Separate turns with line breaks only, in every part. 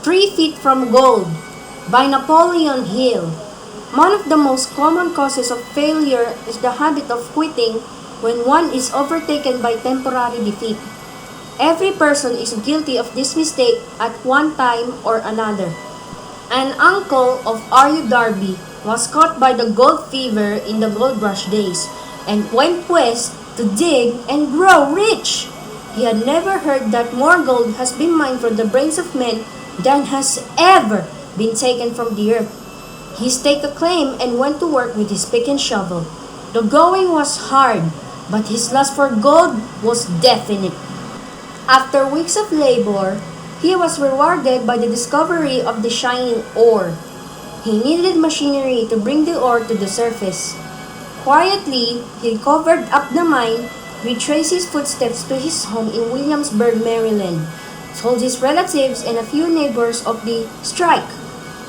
3 Feet from Gold by Napoleon Hill. One of the most common causes of failure is the habit of quitting when one is overtaken by temporary defeat. Every person is guilty of this mistake at one time or another. An uncle of R.U. Darby was caught by the gold fever in the gold rush days and went west to dig and grow rich. He had never heard that more gold has been mined from the brains of men than has ever been taken from the earth. He staked a claim and went to work with his pick and shovel. The going was hard, but his lust for gold was definite. After weeks of labor, he was rewarded by the discovery of the shining ore. He needed machinery to bring the ore to the surface. Quietly, he covered up the mine, retraced his footsteps to his home in Williamsburg, Maryland, told his relatives and a few neighbors of the strike.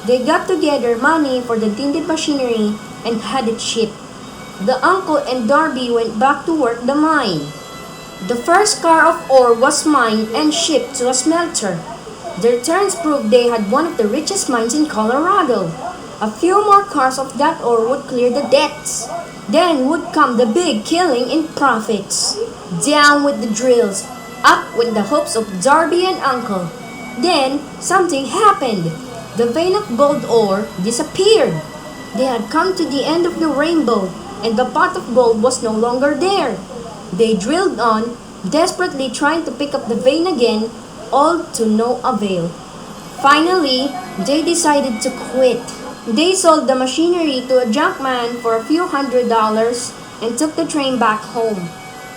They got together money for the tinted machinery and had it shipped. The uncle and Darby went back to work the mine. The first car of ore was mined and shipped to a smelter. Their returns proved they had one of the richest mines in Colorado. A few more cars of that ore would clear the debts. Then would come the big killing in profits. Down with the drills, up with the hopes of Darby and Uncle. Then something happened. The vein of gold ore disappeared. They had come to the end of the rainbow, and the pot of gold was no longer there. They drilled on, desperately trying to pick up the vein again, all to no avail. Finally, they decided to quit. They sold the machinery to a junkman for a few $100s and took the train back home.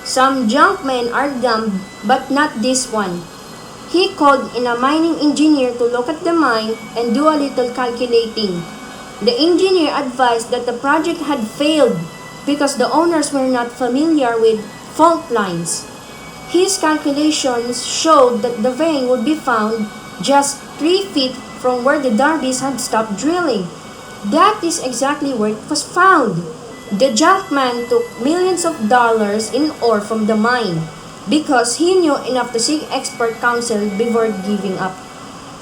Some junkmen are dumb, but not this one. He called in a mining engineer to look at the mine and do a little calculating. The engineer advised that the project had failed because the owners were not familiar with fault lines. His calculations showed that the vein would be found just 3 feet from where the Darbys had stopped drilling. That is exactly where it was found. The junkman took millions of dollars in ore from the mine because he knew enough to seek expert counsel before giving up.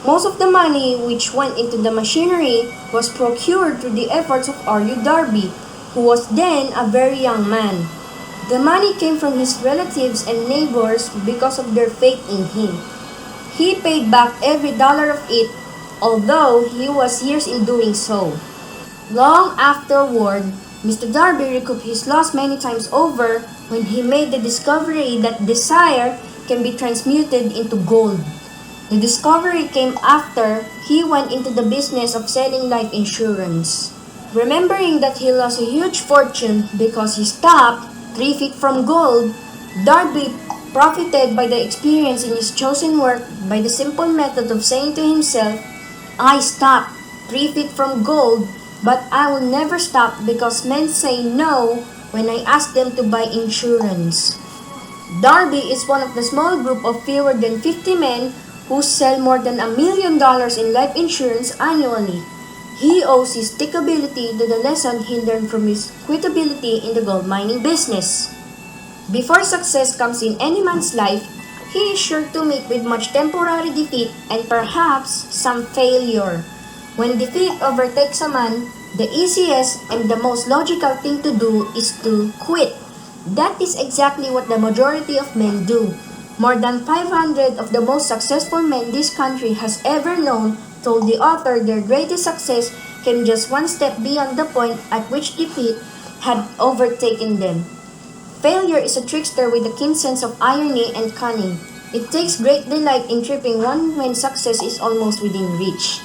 Most of the money which went into the machinery was procured through the efforts of R.U. Darby, who was then a very young man. The money came from his relatives and neighbors because of their faith in him. He paid back every dollar of it, although he was years in doing so. Long afterward, Mr. Darby recouped his loss many times over when he made the discovery that desire can be transmuted into gold. The discovery came after he went into the business of selling life insurance. Remembering that he lost a huge fortune because he stopped 3 feet from gold, Darby profited by the experience in his chosen work by the simple method of saying to himself, "I stopped 3 feet from gold, but I will never stop because men say no when I ask them to buy insurance." Darby is one of the small group of fewer than 50 men who sell more than $1 million in life insurance annually. He owes his stickability to the lesson he learned from his quitability in the gold mining business. Before success comes in any man's life, he is sure to meet with much temporary defeat and perhaps some failure. When defeat overtakes a man, the easiest and the most logical thing to do is to quit. That is exactly what the majority of men do. More than 500 of the most successful men this country has ever known told the author their greatest success came just one step beyond the point at which defeat had overtaken them. Failure is a trickster with a keen sense of irony and cunning. It takes great delight in tripping one when success is almost within reach.